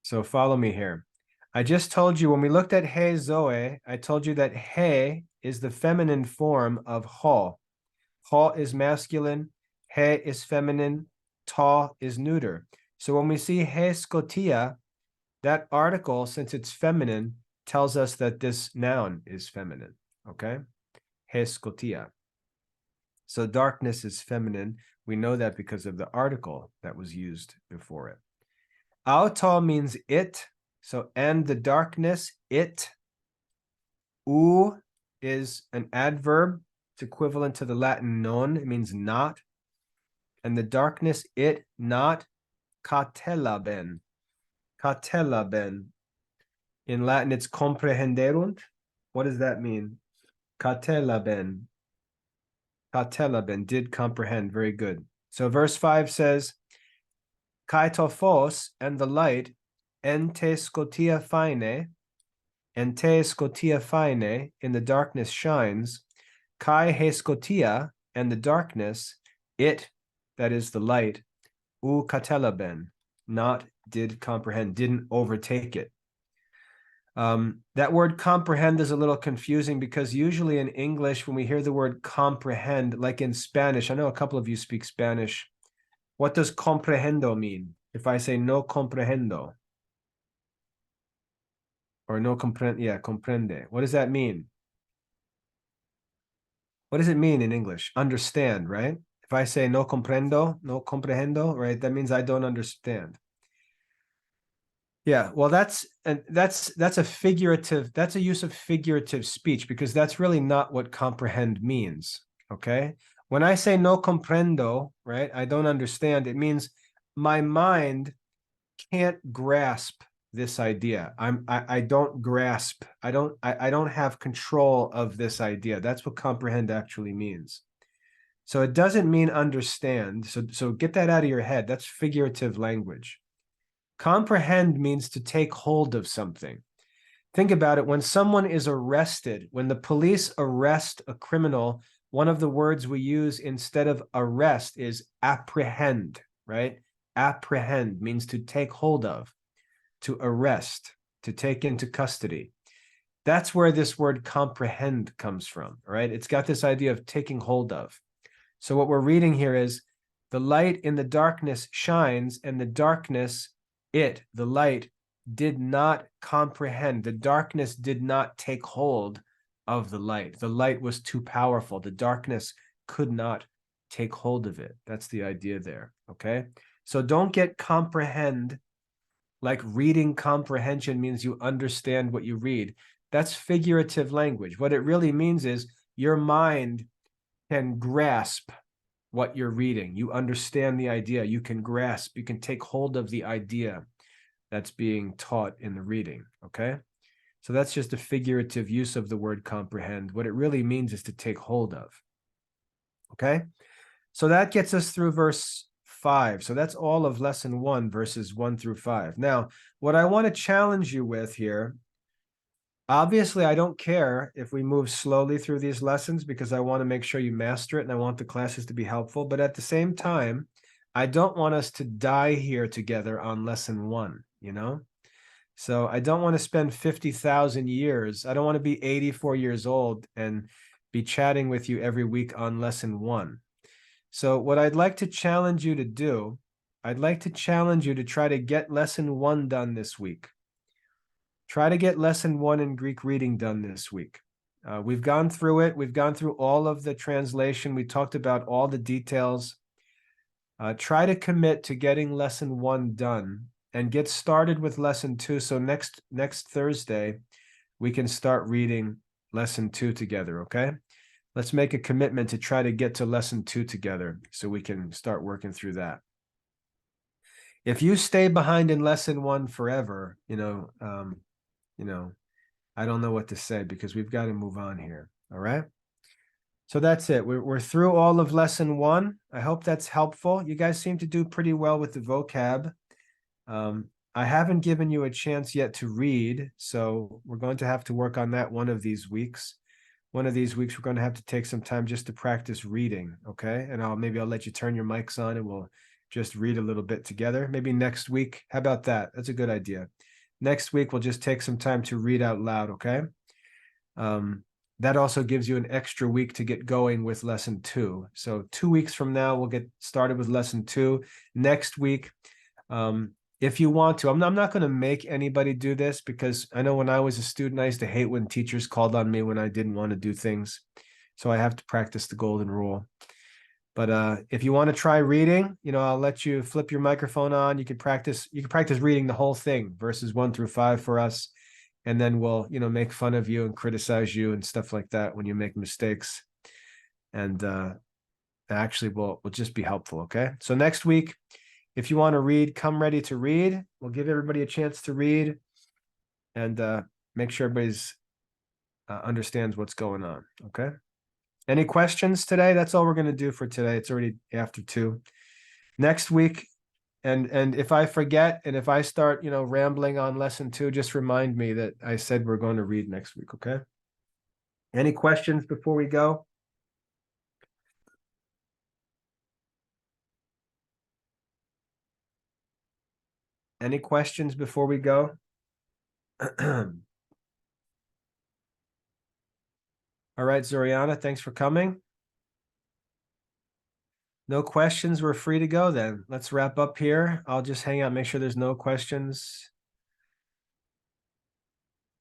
So follow me here. I just told you when we looked at he Zoe, I told you that he is the feminine form of ho. Ho is masculine, he is feminine, ta is neuter. So when we see he Scotia, that article, since it's feminine, tells us that this noun is feminine. Okay. He Scotia. So darkness is feminine. We know that because of the article that was used before it. Auto means it. So, and the darkness, it. U is an adverb. It's equivalent to the Latin non. It means not. And the darkness, it, not. Catelaben. Catelaben. In Latin, it's comprehenderunt. What does that mean? Catelaben. Catelaben, did comprehend. Very good. So verse 5 says, Kaitophos, and the light, ente scotia fine, ente scotia fine, in the darkness shines, kai he scotia, and the darkness, it, that is the light, u catelaben, not did comprehend, didn't overtake it. That word comprehend is a little confusing because usually in English, when we hear the word comprehend, like in Spanish, I know a couple of you speak Spanish. What does comprehendo mean? If I say no comprehendo or no comprende, yeah, comprende. What does that mean? What does it mean in English? Understand, right? If I say no comprendo, no comprehendo, right? That means I don't understand. Yeah, well, that's a figurative, that's a use of figurative speech because that's really not what comprehend means. Okay. When I say no comprendo, right, I don't understand, it means my mind can't grasp this idea. I don't grasp. I don't have control of this idea. That's what comprehend actually means. So it doesn't mean understand. So get that out of your head. That's figurative language. Comprehend means to take hold of something. Think about it. When someone is arrested, when the police arrest a criminal, one of the words we use instead of arrest is apprehend, right? Apprehend means to take hold of. to arrest, to take into custody. That's where this word comprehend comes from, right? It's got this idea of taking hold of. So what we're reading here is the light in the darkness shines, and the darkness, the light, did not comprehend. The darkness did not take hold of the light. The light was too powerful. The darkness could not take hold of it. That's the idea there, okay? So don't get comprehend like reading comprehension means you understand what you read. That's figurative language. What it really means is your mind can grasp what you're reading. You understand the idea. You can grasp, you can take hold of the idea that's being taught in the reading, okay? So that's just a figurative use of the word comprehend. What it really means is to take hold of, okay? So that gets us through verse 5. So that's all of lesson 1, verses 1 through 5. Now, what I want to challenge you with here, obviously, I don't care if we move slowly through these lessons because I want to make sure you master it and I want the classes to be helpful. But at the same time, I don't want us to die here together on lesson 1, you know? So I don't want to spend 50,000 years. I don't want to be 84 years old and be chatting with you every week on lesson 1. So what I'd like to challenge you to do, I'd like to challenge you to try to get lesson 1 done this week. Try to get lesson 1 in Greek reading done this week. We've gone through it. We've gone through all of the translation. We talked about all the details. Try to commit to getting lesson 1 done and get started with lesson 2. So next Thursday, we can start reading lesson 2 together, okay? Let's make a commitment to try to get to lesson 2 together so we can start working through that. If you stay behind in lesson 1 forever, I don't know what to say because we've got to move on here. All right. So that's it. We're through all of lesson 1. I hope that's helpful. You guys seem to do pretty well with the vocab. I haven't given you a chance yet to read, so we're going to have to work on that one of these weeks. One of these weeks, we're going to have to take some time just to practice reading, okay? And maybe I'll let you turn your mics on and we'll just read a little bit together. Maybe next week. How about that? That's a good idea. Next week, we'll just take some time to read out loud, okay? That also gives you an extra week to get going with lesson 2. So 2 weeks from now, we'll get started with lesson 2. Next week, if you want to, I'm not going to make anybody do this because I know when I was a student, I used to hate when teachers called on me when I didn't want to do things. So I have to practice the golden rule. But if you want to try reading, I'll let you flip your microphone on. You can practice reading the whole thing, verses 1 through 5 for us. And then we'll, make fun of you and criticize you and stuff like that when you make mistakes. And actually we'll just be helpful, okay? So next week, if you want to read, come ready to read. We'll give everybody a chance to read and make sure everybody's understands what's going on, okay? Any questions today? That's all we're going to do for today. It's already after 2. Next week, and if I forget and if I start, rambling on lesson 2, just remind me that I said we're going to read next week, okay? Any questions before we go? Any questions before we go? All right, Zoriana, thanks for coming. No questions, we're free to go then. Let's wrap up here. I'll just hang out, make sure there's no questions.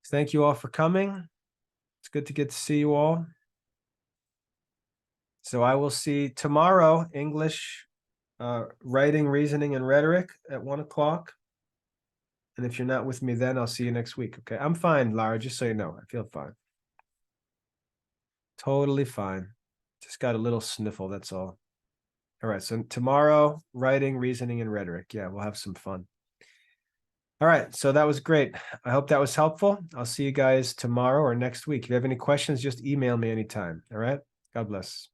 Thank you all for coming. It's good to get to see you all. So I will see tomorrow, English, writing, reasoning, and rhetoric at 1 o'clock. And if you're not with me then, I'll see you next week, okay? I'm fine, Lara, just so you know. I feel fine. Totally fine. Just got a little sniffle, that's all. All right, so tomorrow, writing, reasoning, and rhetoric. Yeah, we'll have some fun. All right, so that was great. I hope that was helpful. I'll see you guys tomorrow or next week. If you have any questions, just email me anytime, all right? God bless.